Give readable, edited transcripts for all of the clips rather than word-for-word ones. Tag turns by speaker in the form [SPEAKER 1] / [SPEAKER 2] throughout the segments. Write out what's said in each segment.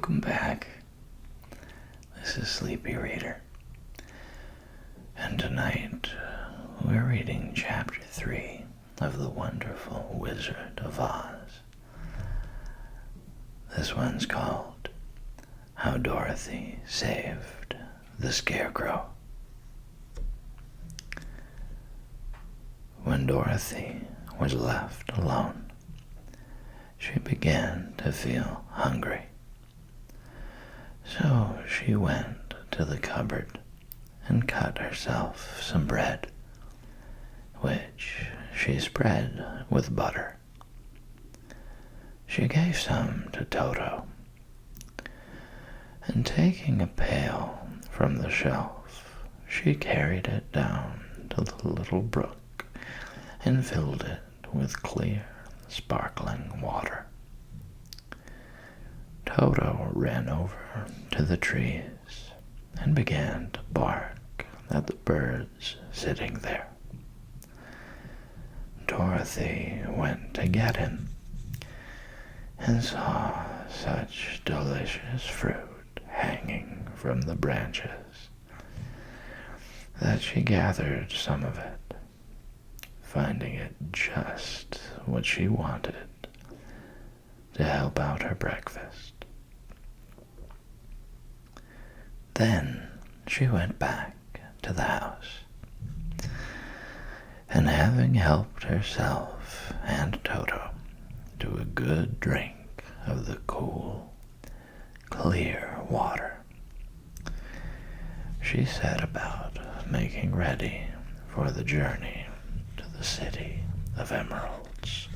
[SPEAKER 1] Welcome back. This is Sleepy Reader. And tonight we're reading Chapter 3 of The Wonderful Wizard of Oz. This one's called How Dorothy Saved the Scarecrow. When Dorothy was left alone, she began to feel hungry. So she went to the cupboard and cut herself some bread, which she spread with butter. She gave some to Toto, and taking a pail from the shelf, she carried it down to the little brook and filled it with clear, sparkling water. Toto ran over to the trees and began to bark at the birds sitting there. Dorothy went to get him and saw such delicious fruit hanging from the branches that she gathered some of it, finding it just what she wanted to help out her breakfast. Then she went back to the house, and having helped herself and Toto to a good drink of the cool, clear water, she set about making ready for the journey to the City of Emeralds.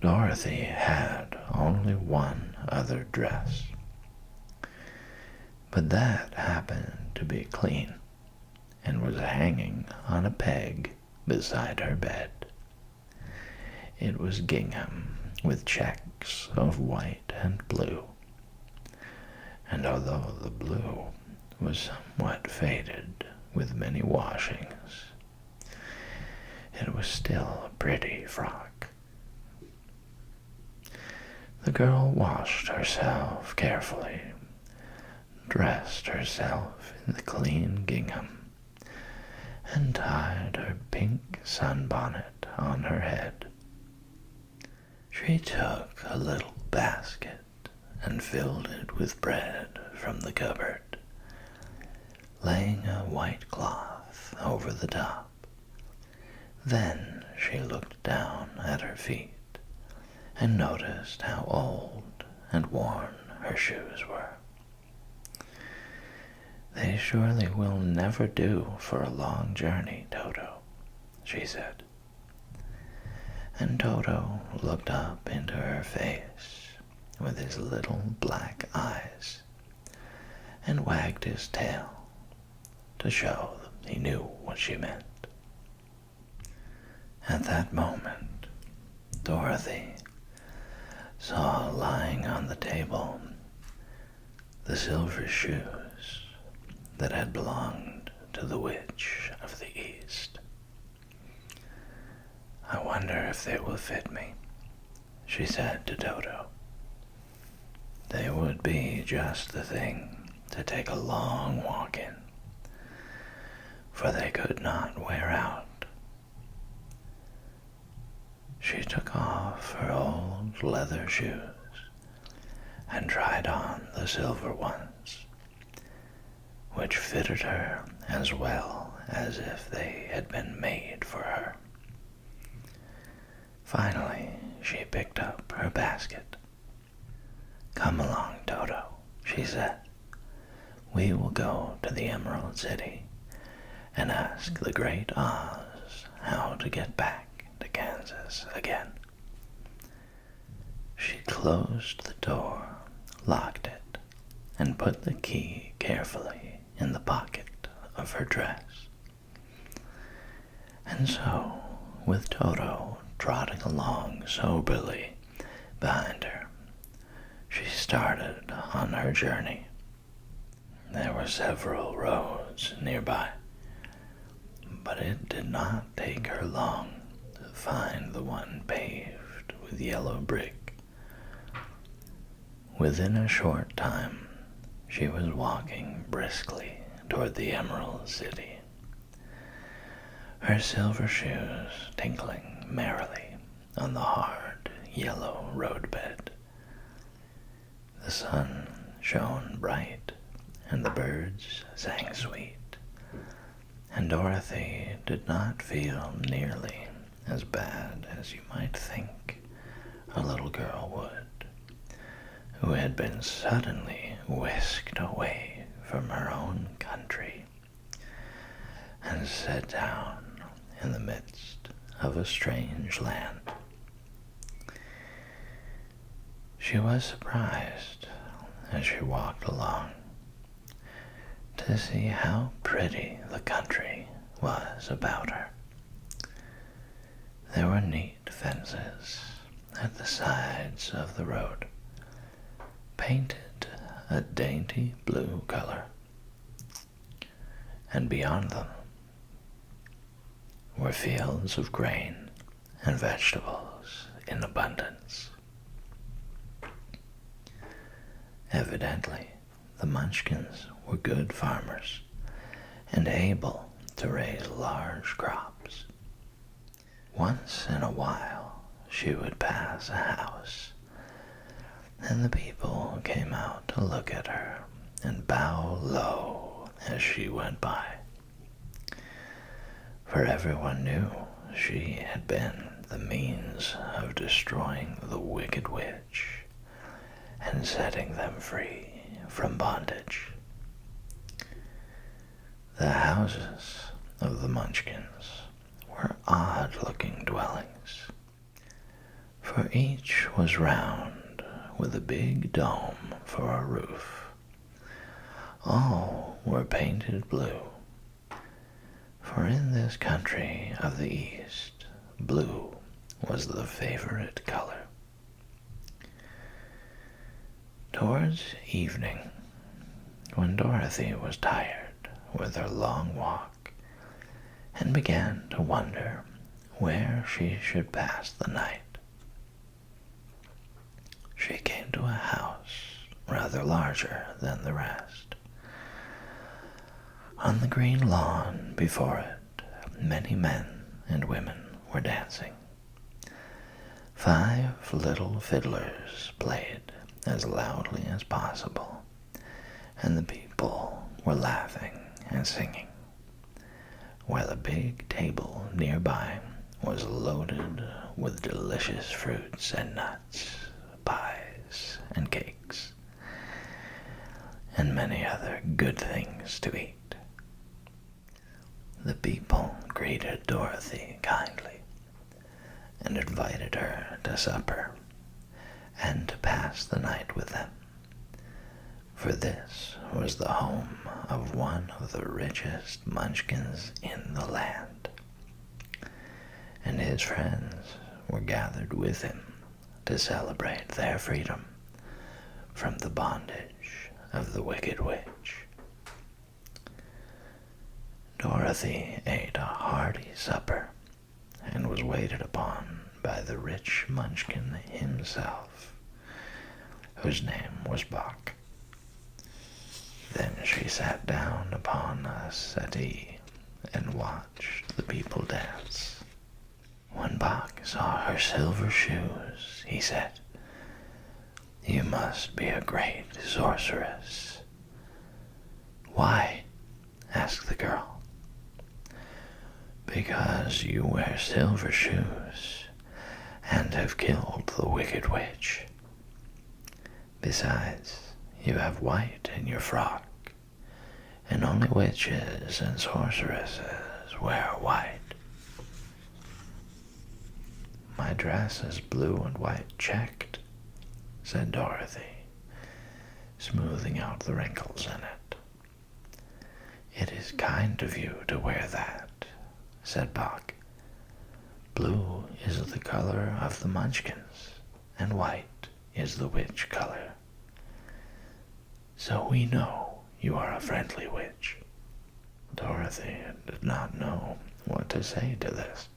[SPEAKER 1] Dorothy had only one other dress, but that happened to be clean and was hanging on a peg beside her bed. It was gingham with checks of white and blue, and although the blue was somewhat faded with many washings, it was still a pretty frock. The girl washed herself carefully, dressed herself in the clean gingham, and tied her pink sunbonnet on her head. She took a little basket and filled it with bread from the cupboard, laying a white cloth over the top. Then she looked down at her feet and noticed how old and worn her shoes were. "They surely will never do for a long journey, Toto," she said. And Toto looked up into her face with his little black eyes and wagged his tail to show that he knew what she meant. At that moment, Dorothy saw lying on the table the silver shoes that had belonged to the Witch of the East. "I wonder if they will fit me," she said to Toto. "They would be just the thing to take a long walk in, for they could not wear out." She took off her old leather shoes and tried on the silver ones, which fitted her as well as if they had been made for her. Finally, she picked up her basket. "Come along, Toto," she said. "We will go to the Emerald City and ask the Great Oz how to get back to Kansas again." She closed the door, locked it, and put the key carefully in the pocket of her dress. And so, with Toto trotting along soberly behind her, she started on her journey. There were several roads nearby, but it did not take her long to find the one paved with yellow brick. Within a short time, she was walking briskly toward the Emerald City, her silver shoes tinkling merrily on the hard, yellow roadbed. The sun shone bright, and the birds sang sweet, and Dorothy did not feel nearly as bad as you might think a little girl would, who had been suddenly whisked away from her own country and set down in the midst of a strange land. She was surprised as she walked along to see how pretty the country was about her. There were neat fences at the sides of the road, painted a dainty blue color, and beyond them were fields of grain and vegetables in abundance. Evidently, the Munchkins were good farmers and able to raise large crops. Once in a while, she would pass a house, and the people came out to look at her and bow low as she went by. For everyone knew she had been the means of destroying the Wicked Witch and setting them free from bondage. The houses of the Munchkins were odd-looking dwellings, for each was round with a big dome for a roof. All were painted blue, for in this country of the East, blue was the favorite color. Towards evening, when Dorothy was tired with her long walk and began to wonder where she should pass the night, she came to a house rather larger than the rest. On the green lawn before it, many men and women were dancing. 5 little fiddlers played as loudly as possible, and the people were laughing and singing, while a big table nearby was loaded with delicious fruits and nuts, pies and cakes, and many other good things to eat. The people greeted Dorothy kindly and invited her to supper and to pass the night with them, for this was the home of one of the richest Munchkins in the land, and his friends were gathered with him to celebrate their freedom from the bondage of the Wicked Witch. Dorothy ate a hearty supper and was waited upon by the rich Munchkin himself, whose name was Bock. Then she sat down upon a settee and watched the people dance. When Bock saw her silver shoes, he said, "You must be a great sorceress." "Why?" asked the girl. "Because you wear silver shoes and have killed the Wicked Witch. Besides, you have white in your frock, and only witches and sorceresses wear white." "My dress is blue and white checked," said Dorothy, smoothing out the wrinkles in it. "It is kind of you to wear that," said Bock. "Blue is the color of the Munchkins, and white is the witch color. So we know you are a friendly witch." Dorothy did not know what to say to this,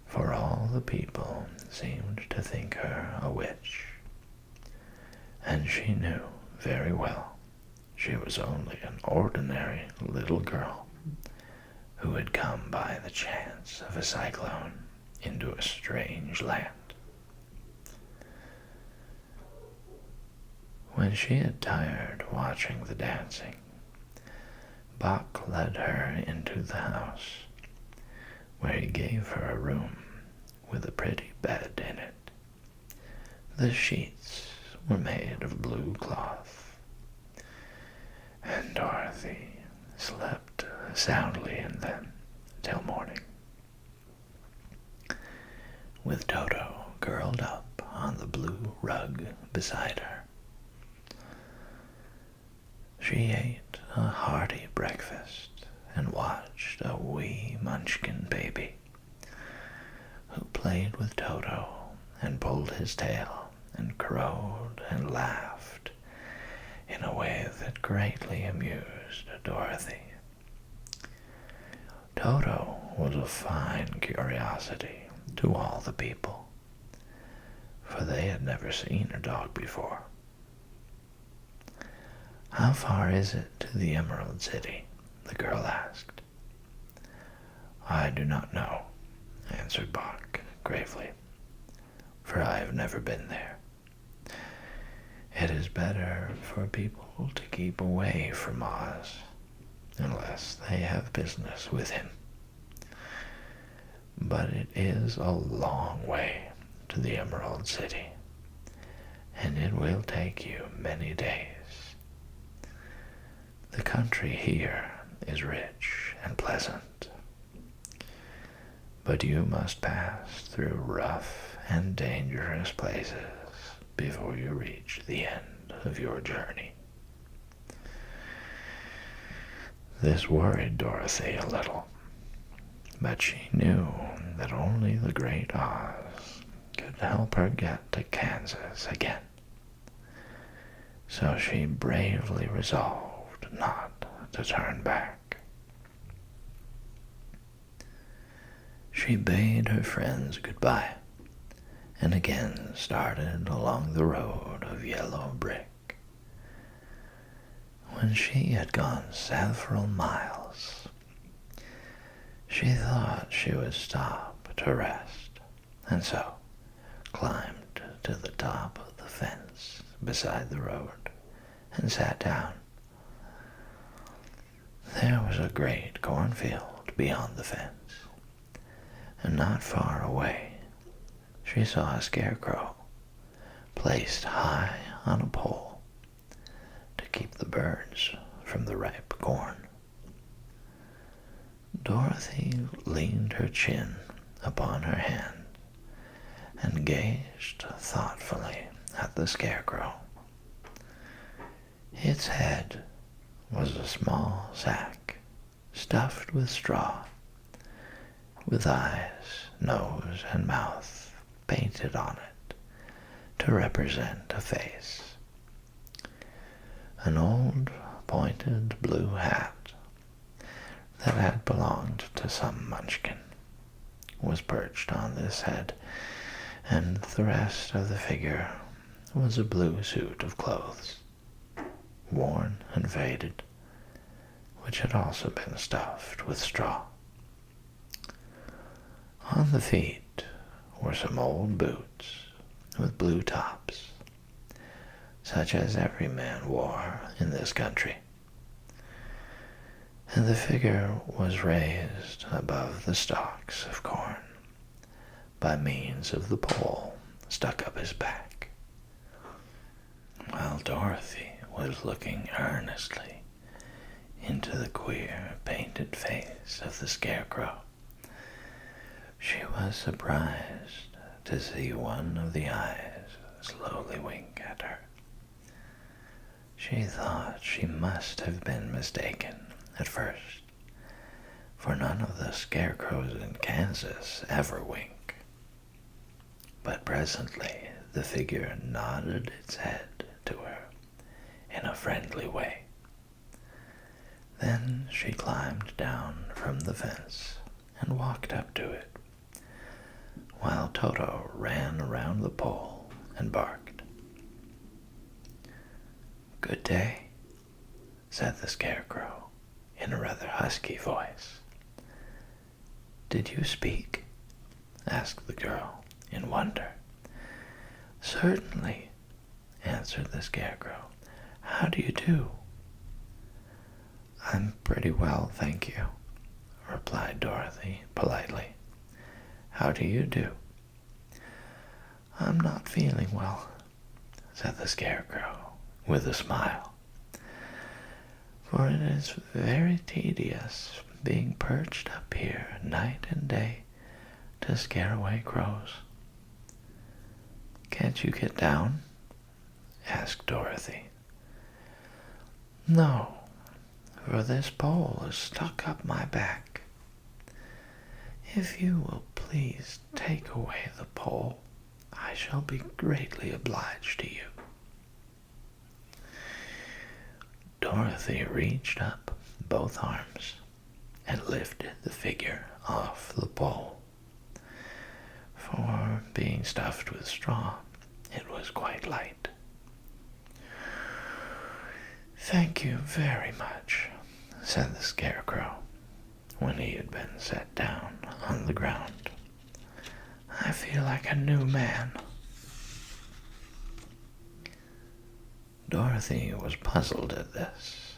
[SPEAKER 1] for all the people seemed to think her a witch, and she knew very well she was only an ordinary little girl who had come by the chance of a cyclone into a strange land. When she had tired watching the dancing, Bach led her into the house, where he gave her a room with a pretty bed in it. The sheets were made of blue cloth, and Dorothy slept soundly in them till morning, with Toto curled up on the blue rug beside her. She ate a hearty breakfast and watched a wee munchkin baby who played with Toto and pulled his tail and crowed and laughed in a way that greatly amused Dorothy. Toto was a fine curiosity to all the people, for they had never seen a dog before. "How far is it to the Emerald City?" the girl asked. "I do not know," answered Bach gravely, "for I have never been there. It is better for people to keep away from Oz, unless they have business with him. But it is a long way to the Emerald City, and it will take you many days. The country here is rich and pleasant, but you must pass through rough and dangerous places before you reach the end of your journey." This worried Dorothy a little, but she knew that only the great Oz could help her get to Kansas again. So she bravely resolved not to turn back. She bade her friends goodbye and again started along the road of yellow brick. When she had gone several miles, she thought she would stop to rest, and so climbed to the top of the fence beside the road and sat down. There was a great cornfield beyond the fence, and not far away she saw a scarecrow placed high on a pole to keep the birds from the ripe corn. Dorothy leaned her chin upon her hand and gazed thoughtfully at the scarecrow. Its head was a small sack stuffed with straw, with eyes, nose, and mouth painted on it to represent a face. An old pointed blue hat that had belonged to some munchkin was perched on this head, and the rest of the figure was a blue suit of clothes, worn and faded, which had also been stuffed with straw. On the feet were some old boots with blue tops, such as every man wore in this country, and the figure was raised above the stalks of corn by means of the pole stuck up his back. While Dorothy was looking earnestly into the queer painted face of the scarecrow, she was surprised to see one of the eyes slowly wink at her. She thought she must have been mistaken at first, for none of the scarecrows in Kansas ever wink. But presently the figure nodded its head to her in a friendly way. Then she climbed down from the fence and walked up to it, while Toto ran around the pole and barked. "Good day," said the Scarecrow in a rather husky voice. "Did you speak?" asked the girl in wonder. "Certainly," answered the Scarecrow. "How do you do?" "I'm pretty well, thank you," replied Dorothy politely. "How do you do?" "I'm not feeling well," said the Scarecrow with a smile, "for it is very tedious being perched up here night and day to scare away crows." "Can't you get down?" asked Dorothy. "No, for this pole is stuck up my back. If you will please take away the pole, I shall be greatly obliged to you." Dorothy reached up both arms and lifted the figure off the pole. For being stuffed with straw, it was quite light. "Thank you very much," said the Scarecrow, when he had been set down on the ground. "I feel like a new man." Dorothy was puzzled at this,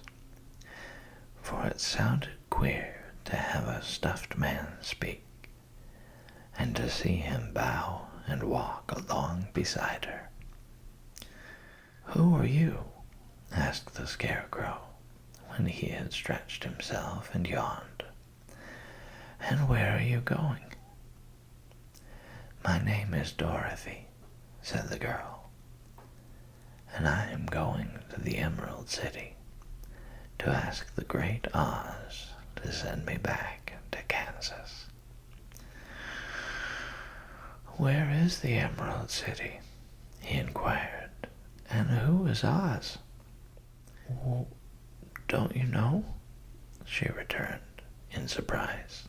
[SPEAKER 1] for it sounded queer to have a stuffed man speak, and to see him bow and walk along beside her. "Who are you?" asked the Scarecrow, when he had stretched himself and yawned. "And where are you going?" "My name is Dorothy," said the girl, "and I am going to the Emerald City to ask the Great Oz to send me back to Kansas." "Where is the Emerald City?" he inquired. "And who is Oz?" "Well, don't you know?" she returned in surprise.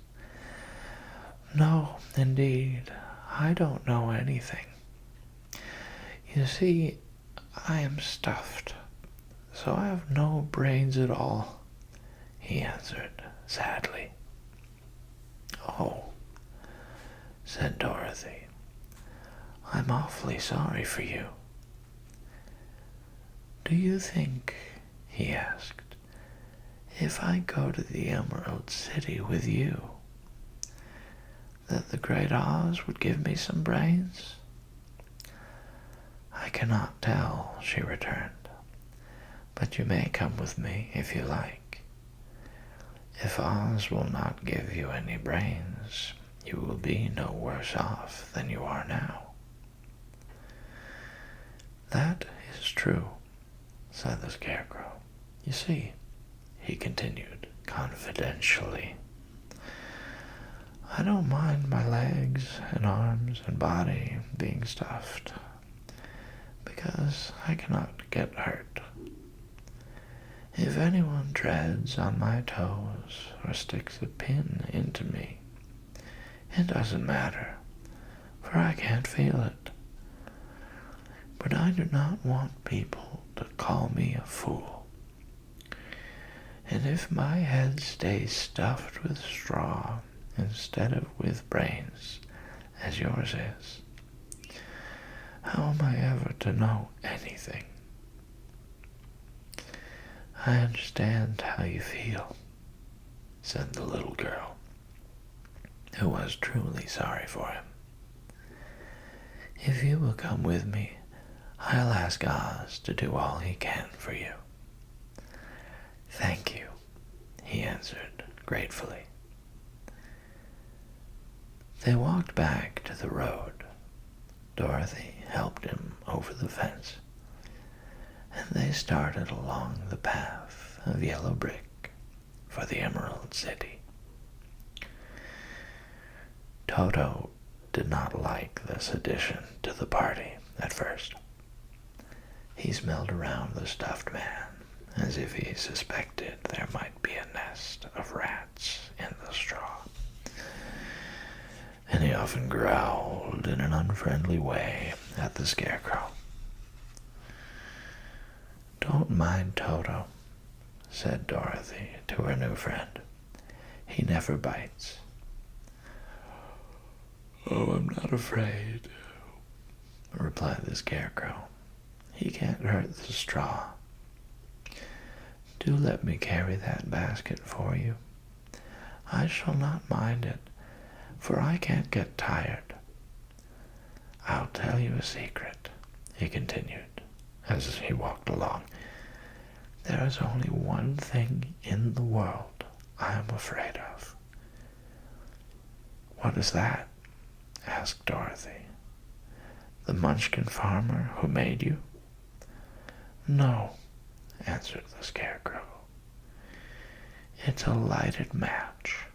[SPEAKER 1] "No, indeed, I don't know anything. You see, I am stuffed, so I have no brains at all," he answered sadly. "Oh," said Dorothy, "I'm awfully sorry for you." "Do you think," he asked, "if I go to the Emerald City with you, that the Great Oz would give me some brains?" "I cannot tell," she returned, "but you may come with me if you like. If Oz will not give you any brains, you will be no worse off than you are now." "That is true," said the Scarecrow. "You see," he continued confidentially, "I don't mind my legs and arms and body being stuffed, because I cannot get hurt. If anyone treads on my toes or sticks a pin into me, it doesn't matter, for I can't feel it. But I do not want people to call me a fool. And if my head stays stuffed with straw instead of with brains, as yours is, how am I ever to know anything?" "I understand how you feel," said the little girl, who was truly sorry for him. "If you will come with me, I'll ask Oz to do all he can for you." "Thank you," he answered gratefully. They walked back to the road. Dorothy helped him over the fence, and they started along the path of yellow brick for the Emerald City. Toto did not like this addition to the party at first. He smelled around the stuffed man as if he suspected there might be a nest of rats in the straw, and he off and growled in an unfriendly way at the Scarecrow. "Don't mind Toto," said Dorothy to her new friend. "He never bites." "Oh, I'm not afraid," replied the Scarecrow. "He can't hurt the straw. Do let me carry that basket for you. I shall not mind it, for I can't get tired. I'll tell you a secret," he continued, as he walked along. "There is only one thing in the world I am afraid of." "What is that?" asked Dorothy. "The Munchkin farmer who made you?" "No," answered the Scarecrow. "It's a lighted match."